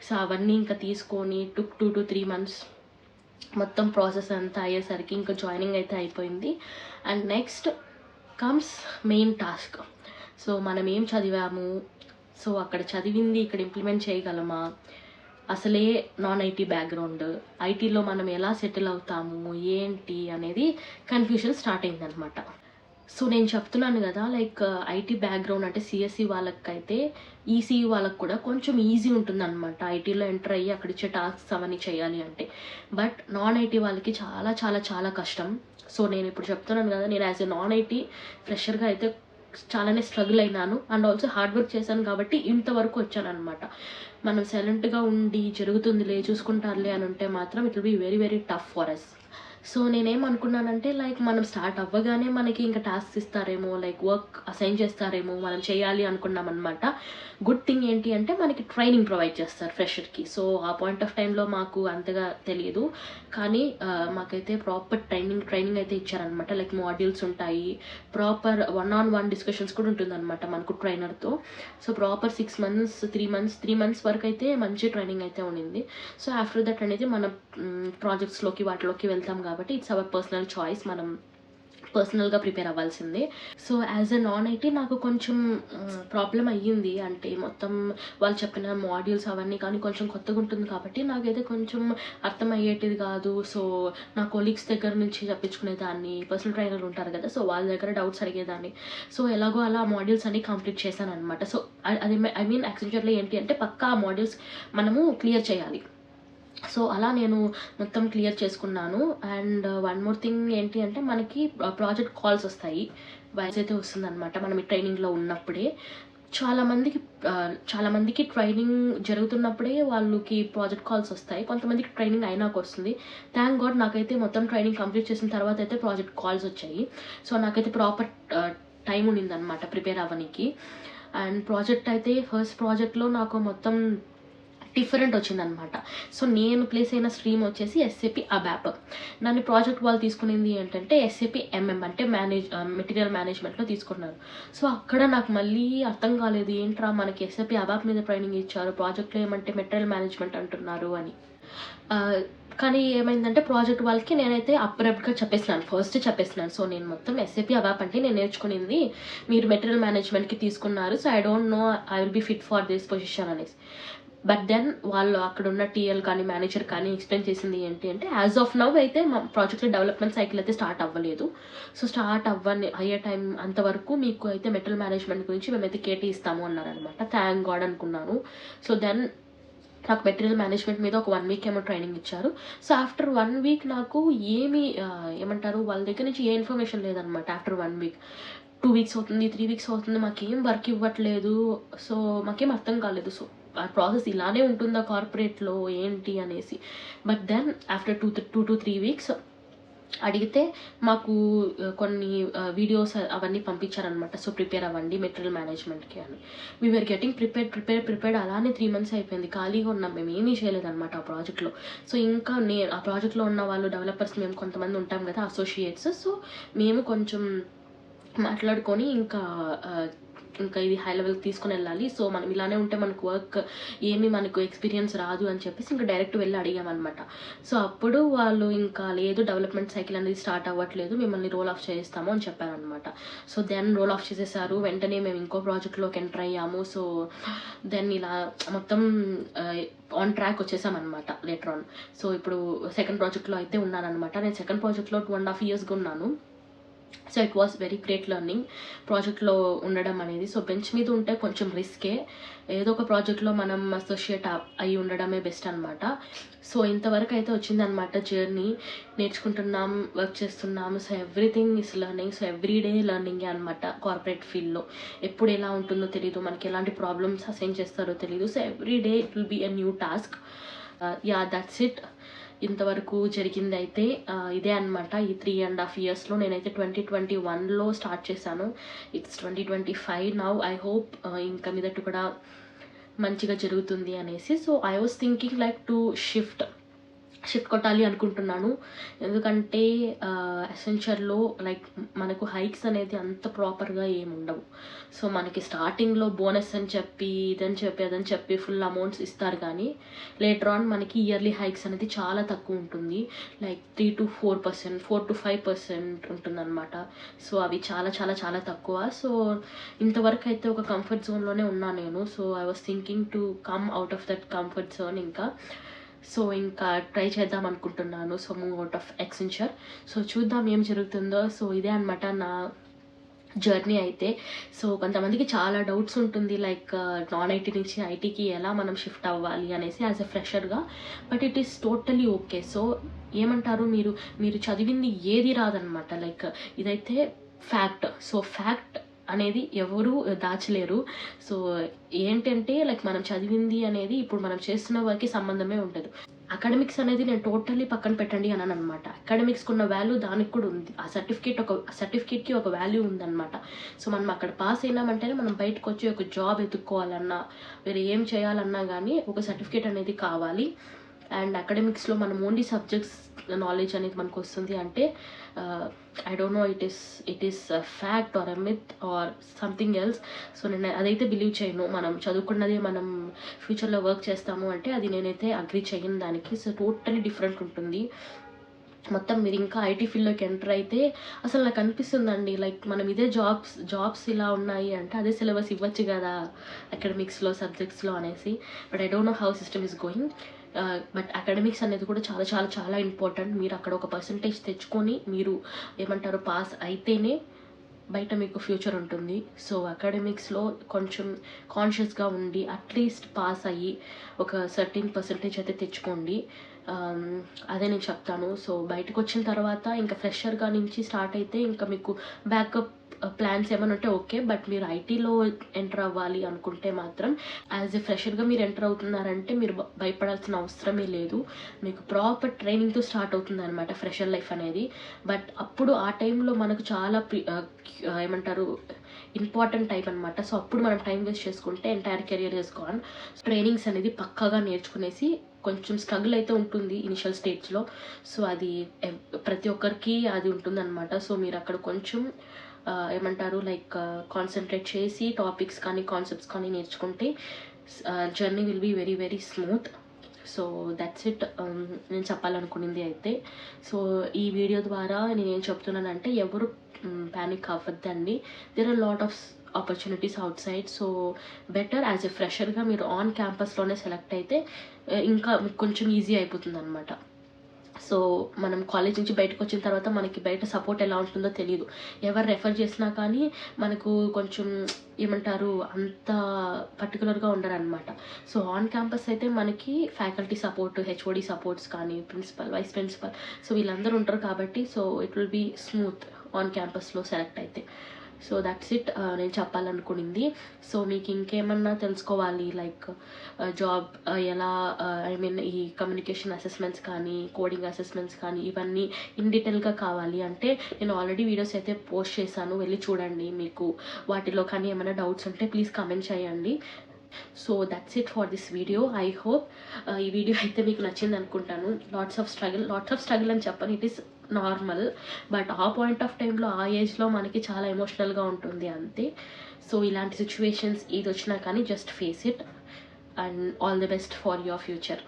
సో అవన్నీ ఇంకా తీసుకొని 2 to 3 months మొత్తం ప్రాసెస్ అంతా అయ్యేసరికి ఇంకా జాయినింగ్ అయితే అయిపోయింది. And next comes main task. So మనం ఏం చదివాము, సో అక్కడ చదివింది ఇక్కడ ఇంప్లిమెంట్ చేయగలమా, అసలే నాన్ ఐటీ బ్యాక్గ్రౌండ్, ఐటీలో మనం ఎలా సెటిల్ అవుతాము ఏంటి అనేది కన్ఫ్యూజన్ స్టార్ట్ అయిందనమాట. సో నేను చెప్తున్నాను కదా, లైక్ ఐటీ బ్యాక్గ్రౌండ్ అంటే సిఎస్సి వాళ్ళకైతే ఈసీఈ వాళ్ళకి కూడా కొంచెం ఈజీ ఉంటుందన్నమాట ఐటీలో ఎంటర్ అయ్యి అక్కడ ఇచ్చే టాస్క్స్ అవన్నీ చేయాలి అంటే. బట్ నాన్ ఐటీ వాళ్ళకి చాలా చాలా చాలా కష్టం. సో నేను ఇప్పుడు చెప్తున్నాను కదా, నేను యాజ్ ఎ నాన్ ఐటీ ఫ్రెషర్గా అయితే చాలానే స్ట్రగుల్ అయినాను, అండ్ ఆల్సో హార్డ్ వర్క్ చేశాను కాబట్టి ఇంతవరకు వచ్చాను అనమాట. మనం సైలెంట్గా ఉండి జరుగుతుందిలే చూసుకుంటారులే అని ఉంటే మాత్రం it will be very very tough for us. So నేనేమనుకున్నానంటే, లైక్ మనం స్టార్ట్ అవ్వగానే మనకి ఇంకా టాస్క్స్ ఇస్తారేమో, లైక్ వర్క్ అసైన్ చేస్తారేమో, మనం చేయాలి అనుకున్నాం అనమాట. గుడ్ థింగ్ ఏంటి అంటే మనకి ట్రైనింగ్ ప్రొవైడ్ చేస్తారు ఫ్రెషర్కి. సో ఆ పాయింట్ ఆఫ్ టైంలో మాకు అంతగా తెలియదు, కానీ మాకైతే ప్రాపర్ ట్రైనింగ్ అయితే ఇచ్చారనమాట. లైక్ మాడ్యూల్స్ ఉంటాయి, ప్రాపర్ 1-on-1 డిస్కషన్స్ కూడా ఉంటుందన్నమాట మనకు ట్రైనర్తో. సో ప్రాపర్ 6 months 3 months వరకు అయితే మంచి ట్రైనింగ్ అయితే ఉండింది. సో ఆఫ్టర్ దట్ అనేది మనం ప్రాజెక్ట్స్లోకి వాటిలోకి వెళ్తాం కాబట్టి ఇట్స్ అవర్ పర్సనల్ చాయిస్, మనం పర్సనల్గా ప్రిపేర్ అవ్వాల్సిందే. So as a non IT నాకు కొంచెం ప్రాబ్లం అయ్యింది. అంటే మొత్తం వాళ్ళు చెప్పిన మాడ్యూల్స్ అవన్నీ కానీ కొంచెం కొత్తగా ఉంటుంది కాబట్టి నాకైతే కొంచెం అర్థమయ్యేటిది కాదు. సో నా కొలీగ్స్ దగ్గర నుంచి చెప్పించుకునేదాన్ని, పర్సనల్ ట్రైనర్ ఉంటారు కదా, సో వాళ్ళ దగ్గర డౌట్స్ అడిగేదాన్ని. సో ఎలాగో అలా మాడ్యూల్స్ అన్ని కంప్లీట్ చేశాను అనమాట. సో అది ఐ మీన్ యాక్సెంచర్లో ఏంటి అంటే పక్కా ఆ మాడ్యూల్స్ మనము క్లియర్ చేయాలి. సో అలా నేను మొత్తం క్లియర్ చేసుకున్నాను. అండ్ వన్ మోర్ థింగ్ ఏంటి అంటే మనకి ప్రాజెక్ట్ కాల్స్ వస్తాయి, వాయిస్ అయితే వస్తుందన్నమాట మనం ఈ ట్రైనింగ్లో ఉన్నప్పుడే. చాలామందికి ట్రైనింగ్ జరుగుతున్నప్పుడే వాళ్ళకి ప్రాజెక్ట్ కాల్స్ వస్తాయి, కొంతమందికి ట్రైనింగ్ అయినాక వస్తుంది. థ్యాంక్ గాడ్ నాకైతే మొత్తం ట్రైనింగ్ కంప్లీట్ చేసిన తర్వాత అయితే ప్రాజెక్ట్ కాల్స్ వచ్చాయి. సో నాకైతే ప్రాపర్ టైం ఉండిందనమాట ప్రిపేర్ అవ్వడానికి. అండ్ ప్రాజెక్ట్ అయితే ఫస్ట్ ప్రాజెక్ట్లో నాకు మొత్తం డిఫరెంట్ వచ్చిందనమాట. సో నేను ప్లేస్ అయిన స్ట్రీమ్ వచ్చేసి ఎస్ఏపి అబాప్. నన్ను ప్రాజెక్ట్ వాళ్ళు తీసుకునేది ఏంటంటే ఎస్ఏపి ఎంఎం అంటే మెటీరియల్ మేనేజ్మెంట్లో తీసుకున్నారు. సో అక్కడ నాకు మళ్ళీ అర్థం కాలేదు, ఏంట్రా మనకి ఎస్ఏపి అబాప్ మీద ట్రైనింగ్ ఇచ్చారు, ప్రాజెక్ట్లో ఏమంటే మెటీరియల్ మేనేజ్మెంట్ అంటున్నారు అని. కానీ ఏమైందంటే ప్రాజెక్ట్ వాళ్ళకి నేనైతే అప్రప్ట్గా ఫస్ట్ చెప్పేసినాను. సో నేను మొత్తం ఎస్ఏపి అబాప్ అంటే నేను నేర్చుకునింది, మీరు మెటీరియల్ మేనేజ్మెంట్కి తీసుకున్నారు, so I don't know I will be fit for this position అనేసి. బట్ దెన్ వాళ్ళు అక్కడ ఉన్న టీఎల్ కానీ మేనేజర్ కానీ ఎక్స్ప్లెయిన్ చేసింది ఏంటి అంటే, యాజ్ ఆఫ్ నవ్ అయితే మా ప్రాజెక్ట్లో డెవలప్మెంట్ సైకిల్ అయితే స్టార్ట్ అవ్వలేదు. సో స్టార్ట్ అయ్యే టైం అంతవరకు మీకు అయితే మెటీరియల్ మేనేజ్మెంట్ గురించి మేమైతే కేటీ ఇస్తాము అన్నారనమాట. థ్యాంక్ గాడ్ అనుకున్నాను. సో దెన్ నాకు మెటీరియల్ మేనేజ్మెంట్ మీద ఒక 1 week ఏమో ట్రైనింగ్ ఇచ్చారు. సో ఆఫ్టర్ 1 week నాకు ఏమంటారు వాళ్ళ దగ్గర నుంచి ఏ ఇన్ఫర్మేషన్ లేదనమాట. ఆఫ్టర్ 1 week 2 weeks అవుతుంది, 3 weeks అవుతుంది, మాకేం వర్క్ ఇవ్వట్లేదు. సో మాకేం అర్థం కాలేదు. సో ఆ ప్రాసెస్ ఇలానే ఉంటుందా కార్పొరేట్లో ఏంటి అనేసి. But then after 2 to 3 weeks అడిగితే మాకు కొన్ని వీడియోస్ అవన్నీ పంపించారనమాట. సో ప్రిపేర్ అవ్వండి మెటీరియల్ మేనేజ్మెంట్కి అని. వీఆర్ గెటింగ్ ప్రిపేర్డ్ అలానే 3 months అయిపోయింది, ఖాళీగా ఉన్నాం, మేము ఏమీ చేయలేదన్నమాట ఆ ప్రాజెక్ట్లో. సో ఇంకా ఆ ప్రాజెక్ట్లో ఉన్న వాళ్ళు డెవలపర్స్ మేము కొంతమంది ఉంటాం కదా అసోసియేట్స్, సో మేము కొంచెం మాట్లాడుకొని ఇంకా ఇది హై లెవెల్కి తీసుకుని వెళ్ళాలి. సో మనం ఇలానే ఉంటే మనకు వర్క్ మనకు ఎక్స్పీరియన్స్ రాదు అని చెప్పేసి ఇంకా డైరెక్ట్ వెళ్ళి అడిగామన్నమాట. సో అప్పుడు వాళ్ళు ఇంకా లేదు, డెవలప్మెంట్ సైకిల్ అనేది స్టార్ట్ అవ్వట్లేదు, మిమ్మల్ని రోల్ ఆఫ్ చేస్తాము అని చెప్పారనమాట. సో దెన్ రోల్ ఆఫ్ చేసేసారు. వెంటనే మేము ఇంకో ప్రాజెక్ట్లోకి ఎంటర్ అయ్యాము. సో దెన్ ఇలా మొత్తం ఆన్ ట్రాక్ వచ్చేసామన్నమాట లేటర్ ఆన్. సో ఇప్పుడు సెకండ్ ప్రాజెక్ట్లో అయితే ఉన్నానమాట. నేను సెకండ్ ప్రాజెక్ట్లో 2.5 years ఉన్నాను. So it was very great learning ప్రాజెక్ట్లో ఉండడం అనేది. సో బెంచ్ మీద ఉంటే కొంచెం రిస్కే, ఏదో ఒక ప్రాజెక్ట్లో మనం అసోసియేట్ అయి ఉండడమే బెస్ట్ అనమాట. సో ఇంతవరకు అయితే వచ్చిందనమాట జర్నీ, నేర్చుకుంటున్నాం, వర్క్ చేస్తున్నాము. So everything is learning. So everyday లెర్నింగే అనమాట. కార్పొరేట్ ఫీల్డ్లో ఎప్పుడు ఎలా ఉంటుందో తెలీదు, మనకి ఎలాంటి ప్రాబ్లమ్స్ అసైన్ చేస్తారో తెలీదు. So everyday it will be a new task. Yeah that's it. ఇంతవరకు జరిగింది అయితే ఇదే అనమాట. ఈ 3.5 yearsలో నేనైతే 2021లో స్టార్ట్ చేశాను. It's 2025 now. ఐ హోప్ ఇంకా మీదట కూడా మంచిగా జరుగుతుంది అనేసి. So I was thinking like to shift కొట్టాలి అనుకుంటున్నాను. ఎందుకంటే అసెంచర్లో లైక్ మనకు హైక్స్ అనేది అంత ప్రాపర్గా ఏముండవు. సో మనకి స్టార్టింగ్లో బోనస్ అని చెప్పి అదని చెప్పి ఫుల్ అమౌంట్స్ ఇస్తారు, కానీ లేటర్ ఆన్ మనకి ఇయర్లీ హైక్స్ అనేది చాలా తక్కువ ఉంటుంది. లైక్ 3 to 4%, 4 to 5% ఉంటుందన్నమాట. సో అవి చాలా చాలా చాలా తక్కువ. సో ఇంతవరకు అయితే ఒక కంఫర్ట్ జోన్లోనే ఉన్నాను నేను. So I was thinking to come out of that comfort zone ఇంకా ట్రై చేద్దాం అనుకుంటున్నాను. So move out of Accenture. So చూద్దాం ఏం జరుగుతుందో. సో ఇదే అనమాట నా జర్నీ అయితే. సో కొంతమందికి చాలా డౌట్స్ ఉంటుంది, లైక్ నాన్ ఐటీ నుంచి ఐటీకి ఎలా మనం షిఫ్ట్ అవ్వాలి అనేసి యాజ్ ఎ ఫ్రెషర్గా. But it is totally okay. So ఏమంటారు, మీరు చదివింది ఏది రాదనమాట. లైక్ ఇదైతే ఫ్యాక్ట్. సో ఫ్యాక్ట్ అనేది ఎవరు దాచలేరు. సో ఏంటంటే లైక్ మనం చదివింది అనేది ఇప్పుడు మనం చేస్తున్న వారికి సంబంధమే ఉండదు. అకాడమిక్స్ అనేది నేను టోటల్లీ పక్కన పెట్టండి అని అనమాట. అకాడమిక్స్కి ఉన్న వాల్యూ దానికి కూడా ఉంది. ఆ సర్టిఫికేట్కి ఒక వాల్యూ ఉందన్నమాట. సో మనం అక్కడ పాస్ అయినామంటేనే మనం బయటకు వచ్చి ఒక జాబ్ ఎత్తుక్కోవాలన్నా, వేరే ఏం చేయాలన్నా కానీ ఒక సర్టిఫికేట్ అనేది కావాలి. అండ్ అకాడమిక్స్లో మనం ఓన్లీ సబ్జెక్ట్స్ నాలెడ్జ్ అనేది మనకు వస్తుంది అంటే I don't no it is fact are a myth or something else. So నేను అదైతే బిలీవ్ చేయను. మనం చదువుకున్నది మనం ఫ్యూచర్లో వర్క్ చేస్తాము అంటే అది నేనైతే అగ్రీ చేయను దానికి. సో టోటలీ డిఫరెంట్ ఉంటుంది మొత్తం. మీరు ఇంకా ఐటీ ఫీల్డ్లోకి ఎంటర్ అయితే అసలు నాకు అనిపిస్తుందండి, లైక్ మనం ఇదే జాబ్స్ ఇలా ఉన్నాయి అంటే అదే సిలబస్ ఇవ్వచ్చు కదా అకాడమిక్స్లో సబ్జెక్ట్స్లో అనేసి. But I don't know how system is going. But academics అనేది కూడా చాలా చాలా చాలా ఇంపార్టెంట్. మీరు అక్కడ ఒక పర్సంటేజ్ తెచ్చుకొని మీరు ఏమంటారు పాస్ అయితేనే బయట మీకు ఫ్యూచర్ ఉంటుంది. సో అకాడమిక్స్లో కొంచెం కాన్షియస్గా ఉండి అట్లీస్ట్ పాస్ అయ్యి ఒక 13% అయితే తెచ్చుకోండి. అదే నేను చెప్తాను. సో బయటకు వచ్చిన తర్వాత ఇంకా ఫ్రెషర్గా నుంచి స్టార్ట్ అయితే ఇంకా మీకు బ్యాకప్ ప్లాన్స్ ఏమైనా ఉంటే ఓకే. బట్ మీరు ఐటీలో ఎంటర్ అవ్వాలి అనుకుంటే మాత్రం యాజ్ ఎ ఫ్రెషర్గా మీరు ఎంటర్ అవుతున్నారంటే మీరు భయపడాల్సిన అవసరమే లేదు. మీకు ప్రాపర్ ట్రైనింగ్తో స్టార్ట్ అవుతుంది అనమాట ఫ్రెషర్ లైఫ్ అనేది. బట్ అప్పుడు ఆ టైంలో మనకు చాలా ఏమంటారు ఇంపార్టెంట్ టైం అనమాట. సో అప్పుడు మనం టైం వేస్ట్ చేసుకుంటే entire career is gone. Trainings అనేది పక్కాగా నేర్చుకునేసి కొంచెం స్ట్రగుల్ అయితే ఉంటుంది ఇనిషియల్ స్టేజ్లో. సో అది ప్రతి ఒక్కరికి అది ఉంటుందన్నమాట. సో మీరు అక్కడ కొంచెం ఏమంటారు లైక్ కాన్సన్ట్రేట్ చేసి టాపిక్స్ కానీ కాన్సెప్ట్స్ కానీ నేర్చుకుంటే journey will be very very smooth. So that's it నేను చెప్పాలనుకునింది అయితే. సో ఈ వీడియో ద్వారా నేనేం చెప్తున్నానంటే ఎవరు ప్యానిక్ అవ్వద్దండి. There are lot of opportunities outside. So better as a ఫ్రెషర్గా మీరు ఆన్ క్యాంపస్లోనే సెలెక్ట్ అయితే ఇంకా మీకు కొంచెం ఈజీ అయిపోతుంది అనమాట. సో మనం కాలేజ్ నుంచి బయటకు వచ్చిన తర్వాత మనకి బయట సపోర్ట్ ఎలా ఉంటుందో తెలియదు. ఎవరు రెఫర్ చేసినా కానీ మనకు కొంచెం ఏమంటారు అంత పర్టికులర్గా ఉండరనమాట. సో ఆన్ క్యాంపస్ అయితే మనకి ఫ్యాకల్టీ సపోర్ట్, హెచ్ఓడి సపోర్ట్స్ కానీ ప్రిన్సిపల్, వైస్ ప్రిన్సిపల్, సో వీళ్ళందరూ ఉంటారు కాబట్టి so it will be smooth on క్యాంపస్లో సెలెక్ట్ అయితే. సో దట్స్ ఇట్ నేను చెప్పాలనుకునింది. సో మీకు ఇంకేమన్నా తెలుసుకోవాలి లైక్ జాబ్ ఎలా ఐ మీన్ ఈ కమ్యూనికేషన్ అసెస్మెంట్స్ కానీ కోడింగ్ అసెస్మెంట్స్ కానీ ఇవన్నీ ఇన్ డీటెయిల్గా కావాలి అంటే నేను ఆల్రెడీ వీడియోస్ అయితే పోస్ట్ చేశాను, వెళ్ళి చూడండి. మీకు వాటిలో కానీ ఏమైనా డౌట్స్ ఉంటే ప్లీజ్ కమెంట్ చేయండి. So that's it for this video. I hope ఈ వీడియో అయితే మీకు నచ్చింది అనుకుంటాను. లాట్స్ ఆఫ్ స్ట్రగుల్ అని చెప్పను, ఇట్ ఈస్ నార్మల్. బట్ ఆ పాయింట్ ఆఫ్ టైంలో ఆ ఏజ్లో మనకి చాలా ఎమోషనల్గా ఉంటుంది అంతే. సో ఇలాంటి సిచ్యువేషన్స్ ఇది వచ్చినా కానీ just face it and all the best for your future.